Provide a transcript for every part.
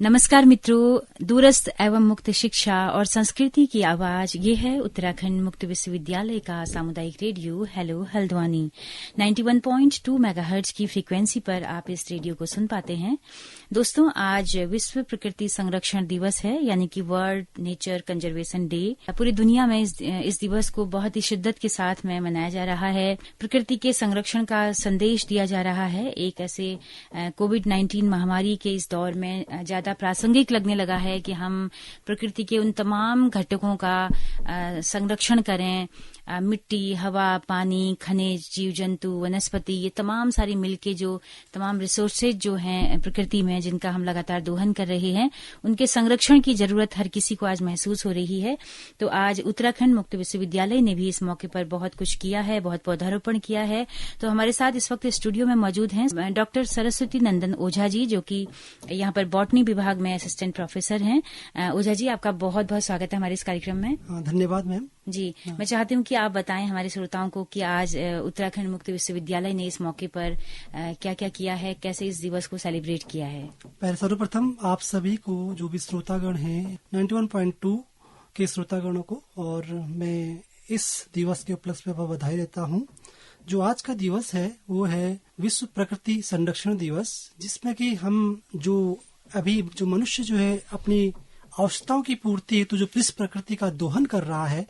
नमस्कार मित्रों, दूरस्थ एवं मुक्त शिक्षा और संस्कृति की आवाज ये है उत्तराखंड मुक्त विश्वविद्यालय का सामुदायिक रेडियो हेलो हल्द्वानी 91.2 मेगाहर्ट्ज की फ्रीक्वेंसी पर आप इस रेडियो को सुन पाते हैं। दोस्तों, आज विश्व प्रकृति संरक्षण दिवस है, यानी कि वर्ल्ड नेचर कंजर्वेशन डे। पूरी दुनिया में इस दिवस को बहुत ही शिद्दत के साथ में मनाया जा रहा है। प्रकृति के संरक्षण का संदेश दिया जा रहा है। एक ऐसे कोविड-19 महामारी के इस दौर में ज्यादा प्रासंगिक लगने लगा है कि हम प्रकृति के उन तमाम घटकों का संरक्षण करें। मिट्टी, हवा, पानी, खनिज, जीव जंतु, वनस्पति, ये तमाम सारी मिलके जो तमाम रिसोर्सेज जो हैं प्रकृति में, जिनका हम लगातार दोहन कर रहे हैं, उनके संरक्षण की जरूरत हर किसी को आज महसूस हो रही है। तो आज उत्तराखंड मुक्त विश्वविद्यालय ने भी इस मौके पर बहुत कुछ किया है, बहुत पौधारोपण किया है। तो हमारे साथ इस वक्त स्टूडियो में मौजूद हैं डॉक्टर सरस्वती नंदन ओझा जी, जो कि यहाँ पर बॉटनी विभाग में असिस्टेंट प्रोफेसर हैं। ओझा जी, आपका बहुत बहुत स्वागत है हमारे इस कार्यक्रम में। धन्यवाद मैम जी। मैं चाहती हूँ कि आप बताएं हमारे श्रोताओं को कि आज उत्तराखंड मुक्त विश्वविद्यालय ने इस मौके पर क्या क्या किया है, कैसे इस दिवस को सेलिब्रेट किया है। सर्वप्रथम आप सभी को, जो भी श्रोतागण हैं 91.2 के श्रोतागणों को, और मैं इस दिवस के उपलक्ष्य पर बधाई देता हूँ। जो आज का दिवस है वो है विश्व प्रकृति संरक्षण दिवस, जिसमें कि हम जो मनुष्य जो है अपनी आवश्यकताओं की पूर्ति हेतु जो इस प्रकृति का दोहन कर रहा है,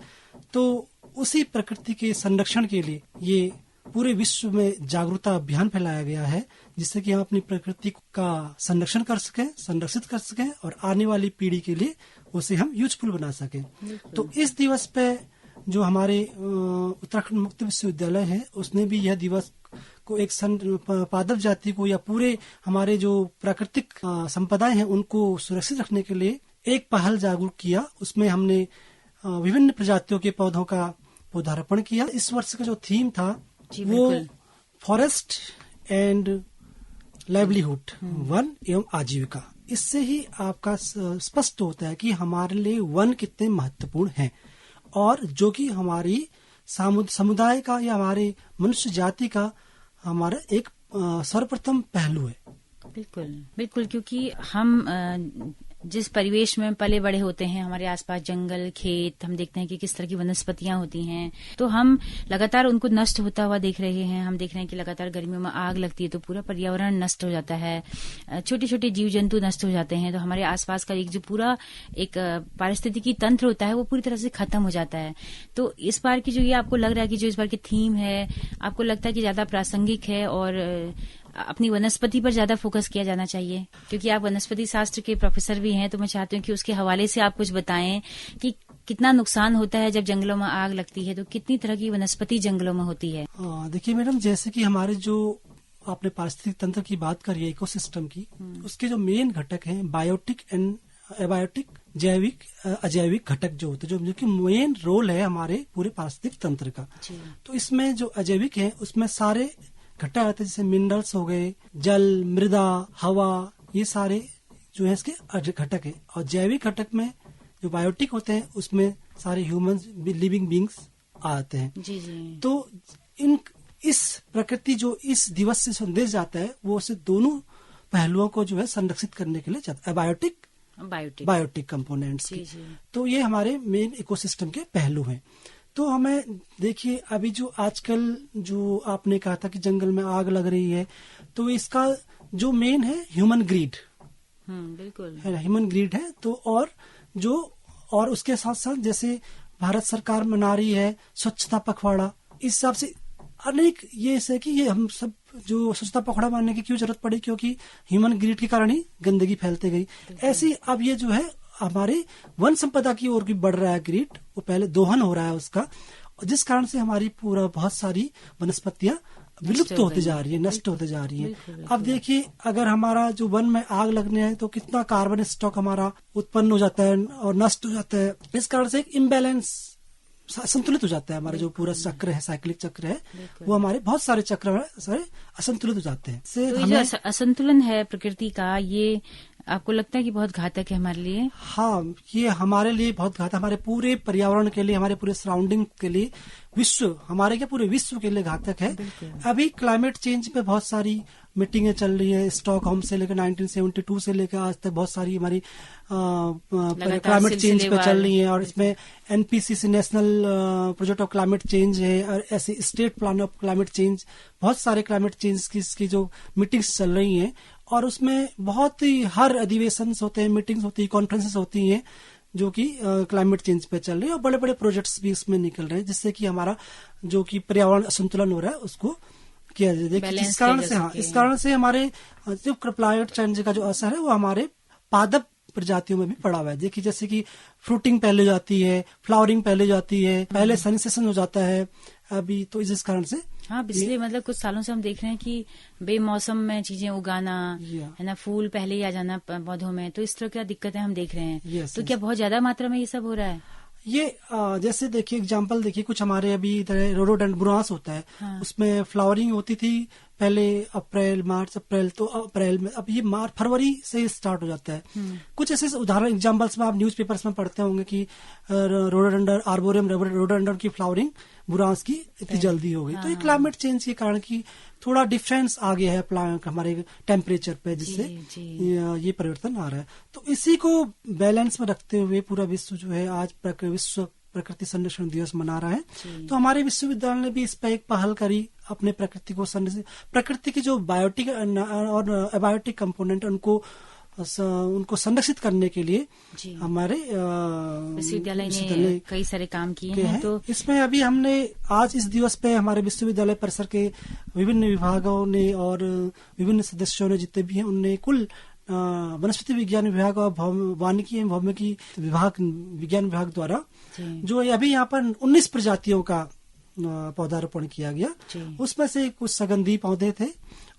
तो उसी प्रकृति के संरक्षण के लिए ये पूरे विश्व में जागरूकता अभियान फैलाया गया है, जिससे कि हम अपनी प्रकृति का संरक्षण कर सकें, संरक्षित कर सकें और आने वाली पीढ़ी के लिए उसे हम यूजफुल बना सकें। तो इस दिवस पे जो हमारे उत्तराखंड मुक्त विश्वविद्यालय है, उसने भी यह दिवस को एक पादप जाति को या पूरे हमारे जो प्राकृतिक संपदाएं हैं उनको सुरक्षित रखने के लिए एक पहल जागरूक किया। उसमें हमने विभिन्न प्रजातियों के पौधों का पौधारोपण किया। इस वर्ष का जो थीम था वो फॉरेस्ट एंड लाइवलीहुड, वन एवं आजीविका। इससे ही आपका स्पष्ट होता है कि हमारे लिए वन कितने महत्वपूर्ण हैं, और जो कि हमारी समुदाय का या हमारे मनुष्य जाति का हमारा एक सर्वप्रथम पहलू है। बिल्कुल बिल्कुल, क्योंकि हम जिस परिवेश में पले बड़े होते हैं, हमारे आसपास जंगल, खेत, हम देखते हैं कि किस तरह की वनस्पतियां होती हैं, तो हम लगातार उनको नष्ट होता हुआ देख रहे हैं। हम देख रहे हैं कि लगातार गर्मियों में आग लगती है तो पूरा पर्यावरण नष्ट हो जाता है, छोटे छोटे जीव जंतु नष्ट हो जाते हैं। तो हमारे आसपास का एक जो पूरा एक पारिस्थितिकी तंत्र होता है वो पूरी तरह से खत्म हो जाता है। तो इस बार की जो ये आपको लग रहा है कि जो इस बार की थीम है, आपको लगता है कि ज्यादा प्रासंगिक है और अपनी वनस्पति पर ज्यादा फोकस किया जाना चाहिए, क्योंकि आप वनस्पति शास्त्र के प्रोफेसर भी हैं। तो मैं चाहती हूँ कि उसके हवाले से आप कुछ बताएं कि कितना नुकसान होता है जब जंगलों में आग लगती है, तो कितनी तरह की वनस्पति जंगलों में होती है। देखिए मैडम, जैसे कि हमारे जो आपने पारिस्थितिक तंत्र की बात करी है, इकोसिस्टम की, उसके जो मेन घटक हैं बायोटिक एंड एबायोटिक, जैविक अजैविक घटक जो होते हैं, जो कि मेन रोल है हमारे पूरे पारिस्थितिक तंत्र का। तो इसमें जो अजैविक है उसमें सारे घटक आते हैं, जैसे मिनरल्स हो गए, जल, मृदा, हवा, ये सारे जो है इसके घटक है। और जैविक घटक में जो बायोटिक होते हैं उसमें सारे ह्यूमन लिविंग बींग्स आते हैं। जी जी। तो इस प्रकृति जो इस दिवस से संदेश जाता है वो से दोनों पहलुओं को जो है संरक्षित करने के लिए जाता है, बायोटिक कंपोनेंट्स की। तो ये हमारे मेन इकोसिस्टम के पहलू हैं। तो हमें देखिए, अभी जो आजकल जो आपने कहा था कि जंगल में आग लग रही है, तो इसका जो मेन है ह्यूमन ग्रीड, बिल्कुल ह्यूमन ग्रीड है। तो और उसके साथ साथ जैसे भारत सरकार मना रही है स्वच्छता पखवाड़ा, इस हिसाब से अनेक ये है कि ये हम सब जो स्वच्छता पखवाड़ा मानने की क्यों जरूरत पड़ी, क्योंकि ह्यूमन ग्रीड के कारण ही गंदगी फैलती गई। ऐसी अब ये जो है हमारे वन संपदा की ओर भी बढ़ रहा है ग्रीड, वो पहले दोहन हो रहा है उसका, जिस कारण से हमारी पूरा बहुत सारी वनस्पतियां विलुप्त होती जा रही है, नष्ट होते जा रही है। अब देखिए, अगर हमारा जो वन में आग लगने है तो कितना कार्बन स्टॉक हमारा उत्पन्न हो जाता है और नष्ट हो जाता है। इस कारण से एक इम्बैलेंस, असंतुलित हो जाता है। हमारा जो पूरा चक्र है, साइक्लिक चक्र है, वो हमारे बहुत सारे चक्र सारे असंतुलित हो जाते हैं। तो ये जो असंतुलन है प्रकृति का, ये आपको लगता है कि बहुत घातक है हमारे लिए? हाँ, ये हमारे लिए बहुत घातक, हमारे पूरे पर्यावरण के लिए, हमारे पूरे सराउंडिंग के लिए, हमारे क्या पूरे विश्व के लिए घातक है। अभी क्लाइमेट चेंज पे बहुत सारी मीटिंगें चल रही है स्टॉकहोम से लेकर 1972 से लेकर आज तक बहुत सारी हमारी क्लाइमेट चेंज पे चल रही है। और इसमें NPCC national project of climate change है, और ऐसे state plan of climate change, बहुत सारे क्लाइमेट चेंज की जो मीटिंग्स चल रही हैं। और उसमें बहुत ही हर अधिवेशन होते हैं, मीटिंग्स होती है, कॉन्फ्रेंसेस होती हैं जो कि क्लाइमेट चेंज पे चल रही है। और बड़े बड़े प्रोजेक्ट्स भी इसमें निकल रहे हैं जिससे कि हमारा जो कि पर्यावरण असंतुलन हो रहा है उसको किया जाए। देखिए इस कारण से हमारे जो क्लाइमेट चेंज का जो असर है वो हमारे पादप प्रजातियों में भी पड़ा हुआ है। देखिए जैसे कि फ्रूटिंग पहले जाती है, फ्लावरिंग पहले जाती है, पहले सनी सेशन हो जाता है अभी, तो इस कारण से हाँ पिछले मतलब कुछ सालों से हम देख रहे हैं कि बेमौसम में चीजें उगाना है ना, फूल पहले ही आ जाना पौधों में, तो इस तरह की दिक्कतें हम देख रहे हैं। तो क्या बहुत ज्यादा मात्रा में ये सब हो रहा है? ये जैसे देखिए एग्जांपल देखिए, कुछ हमारे अभी इधर रोडोडेंड्रॉन होता है। हाँ। उसमें फ्लावरिंग होती थी पहले अप्रैल मार्च अप्रैल, तो अप्रैल में, अब ये मार्च फरवरी से स्टार्ट हो जाता है। कुछ ऐसे उदाहरण एग्जांपल्स में आप न्यूज़पेपर्स में पढ़ते होंगे कि रोडोडेंड्रॉन आर्बोरियम रोडोडेंड्रॉन की फ्लावरिंग बुरांस की इतनी जल्दी हो गई। हाँ। तो ये क्लाइमेट चेंज के कारण की थोड़ा डिफरेंस आ गया है हमारे टेम्परेचर पे, जिससे ये परिवर्तन आ रहा है। तो इसी को बैलेंस में रखते हुए पूरा विश्व जो है आज विश्व प्रकृति संरक्षण दिवस मना रहा है। तो हमारे विश्वविद्यालय ने भी इस पर एक पहल करी, अपने प्रकृति की जो बायोटिक और अबायोटिक कंपोनेंट उनको संरक्षित करने के लिए हमारे विश्वविद्यालय ने कई सारे काम किए हैं। तो इसमें अभी हमने आज इस दिवस पे हमारे विश्वविद्यालय परिसर के विभिन्न विभागों ने और विभिन्न सदस्यों ने जितने भी हैं उनने कुल वनस्पति विज्ञान विभाग और वानिकी एवं भौमिकी विज्ञान विभाग द्वारा जो अभी यहाँ पर 19 प्रजातियों का पौधारोपण किया गया। उसमें से कुछ सुगंधी पौधे थे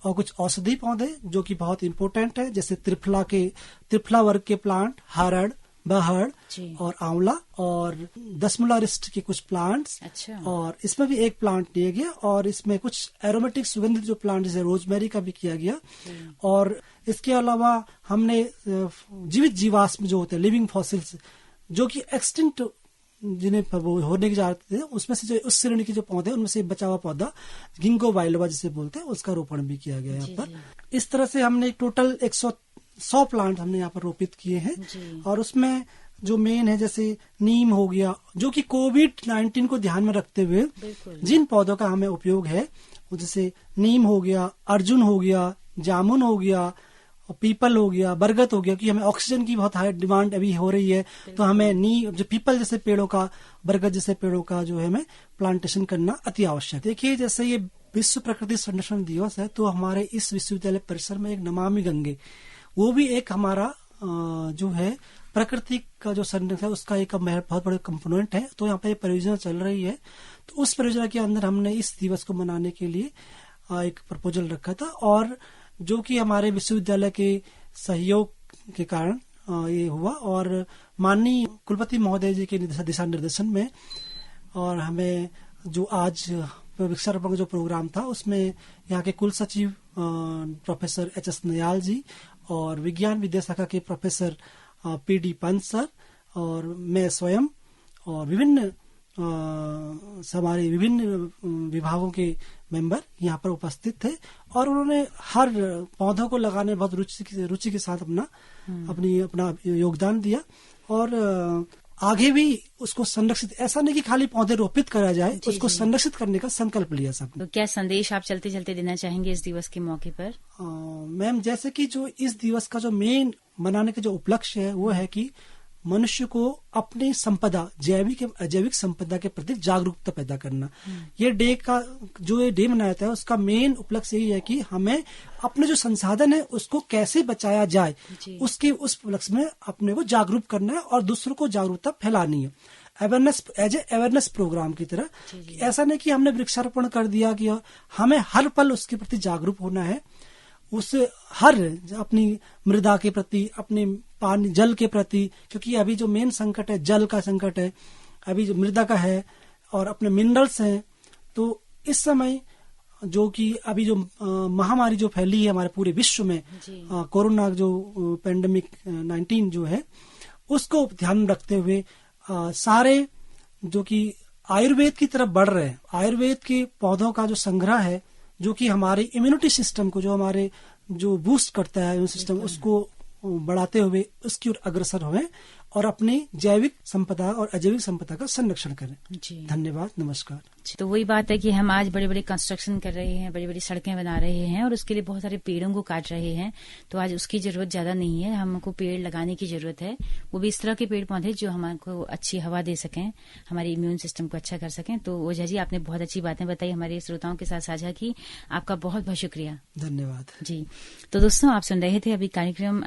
और कुछ औषधि पौधे जो कि बहुत इम्पोर्टेंट है, जैसे त्रिफला वर्ग के प्लांट, हरड़, बहड़ और आंवला, और दशमूलारिस्ट के कुछ प्लांट्स। अच्छा। और इसमें भी एक प्लांट लिया गया, और इसमें कुछ एरोमेटिक सुगंधित जो प्लांट जैसे रोजमेरी का भी किया गया। और इसके अलावा हमने जीवित जीवाश्म जो होते हैं, लिविंग फॉसिल्स, जो कि एक्सटिंक्ट जिन्हें होने की जाते थे, उसमें से जो उस श्रेणी के जो पौधे उनमें से बचा हुआ पौधा गिंगो बाइलोबा जिसे बोलते हैं, उसका रोपण भी किया गया यहाँ पर। इस तरह से हमने टोटल 100 प्लांट हमने यहाँ पर रोपित किए हैं। और उसमें जो मेन है जैसे नीम हो गया, जो कि कोविड-19 को ध्यान में रखते हुए जिन पौधों का हमें उपयोग है, जैसे नीम हो गया, अर्जुन हो गया, जामुन हो गया, पीपल हो गया, बरगद हो गया, कि हमें ऑक्सीजन की बहुत हाई डिमांड अभी हो रही है। तो हमें जो पीपल जैसे पेड़ों का, बरगद जैसे पेड़ों का जो है हमें प्लांटेशन करना अति आवश्यक। देखिए जैसे ये विश्व प्रकृति संरक्षण दिवस है, तो हमारे इस विश्वविद्यालय परिसर में एक नमामि गंगे, वो भी एक हमारा जो है प्रकृति का जो संरक्षण है उसका एक बहुत बड़ा कंपोनेंट है। तो यहाँ पे परियोजना चल रही है, तो उस परियोजना के अंदर हमने इस दिवस को मनाने के लिए एक प्रपोजल रखा था, और जो कि हमारे विश्वविद्यालय के सहयोग के कारण ये हुआ। और माननीय कुलपति महोदय जी के दिशा निर्देशन में, और हमें जो आज वृक्षारोपण का जो प्रोग्राम था उसमें यहाँ के कुल सचिव प्रोफेसर एच.एस. नयाल जी और विज्ञान विद्याशाखा के प्रोफेसर पी.डी. पंत सर और मैं स्वयं और हमारे विभिन्न विभागों के मेंबर यहाँ पर उपस्थित थे। और उन्होंने हर पौधों को लगाने में बहुत रुचि के साथ अपना योगदान दिया, और आगे भी उसको संरक्षित, ऐसा नहीं कि खाली पौधे रोपित करा जाए, उसको संरक्षित करने का संकल्प लिया सबने। तो क्या संदेश आप चलते चलते देना चाहेंगे इस दिवस के मौके पर? मैम, जैसे कि जो इस दिवस का जो मेन मनाने का जो उपलक्ष्य है वो है कि मनुष्य को अपनी संपदा, जैविक एवं अजैविक संपदा के प्रति जागरूकता पैदा करना। ये डे मनाया जाता है, उसका मेन उपलक्ष्य यही है कि हमें अपने जो संसाधन है उसको कैसे बचाया जाए, उसके उस उपलक्ष्य में अपने को जागरूक करना है और दूसरों को जागरूकता फैलानी है। अवेयरनेस प्रोग्राम की तरह, ऐसा नहीं कि हमने वृक्षारोपण कर दिया कि हमें हर पल उसके प्रति जागरूक होना है। उससे अपनी मृदा के प्रति, अपने पानी जल के प्रति, क्योंकि अभी जो मेन संकट है जल का संकट है, अभी जो मृदा का है और अपने मिनरल्स हैं। तो इस समय जो कि अभी जो महामारी जो फैली है हमारे पूरे विश्व में, कोरोना जो पेंडेमिक 19 जो है, उसको ध्यान रखते हुए सारे जो कि आयुर्वेद की तरफ बढ़ रहे हैं, आयुर्वेद के पौधों का जो संग्रह है जो कि हमारे इम्यूनिटी सिस्टम को, जो हमारे जो बूस्ट करता है इम्यून सिस्टम, उसको बढ़ाते हुए उसकी ओर अग्रसर हों और अपनी जैविक संपदा और अजैविक संपदा का संरक्षण करें। जी धन्यवाद, नमस्कार। तो वही बात है कि हम आज बड़े बड़े कंस्ट्रक्शन कर रहे हैं, बड़ी बड़ी सड़कें बना रहे हैं और उसके लिए बहुत सारे पेड़ों को काट रहे हैं। तो आज उसकी जरूरत ज्यादा नहीं है, हमको पेड़ लगाने की जरूरत है। वो भी इस तरह के पेड़ पौधे जो हमको अच्छी हवा दे सकें, हमारे इम्यून सिस्टम को अच्छा कर सकें। तो ओझा जी, आपने बहुत अच्छी बातें बताई, हमारे श्रोताओं के साथ साझा की। आपका बहुत बहुत शुक्रिया। धन्यवाद जी। तो दोस्तों, आप सुन रहे थे अभी कार्यक्रम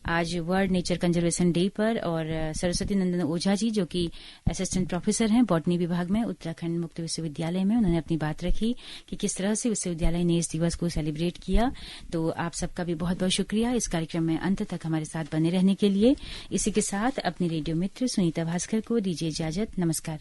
आज वर्ल्ड नेचर कंजर्वेशन डे पर, और सरस्वती नंदन ओझा जी जो कि असिस्टेंट प्रोफेसर हैं बॉटनी विभाग में उत्तराखंड मुक्त विश्वविद्यालय में, उन्होंने अपनी बात रखी कि किस तरह से विश्वविद्यालय ने इस दिवस को सेलिब्रेट किया। तो आप सबका भी बहुत बहुत शुक्रिया इस कार्यक्रम में अंत तक हमारे साथ बने रहने के लिए। इसी के साथ अपने रेडियो मित्र सुनीता भास्कर को दीजिए इजाजत। नमस्कार।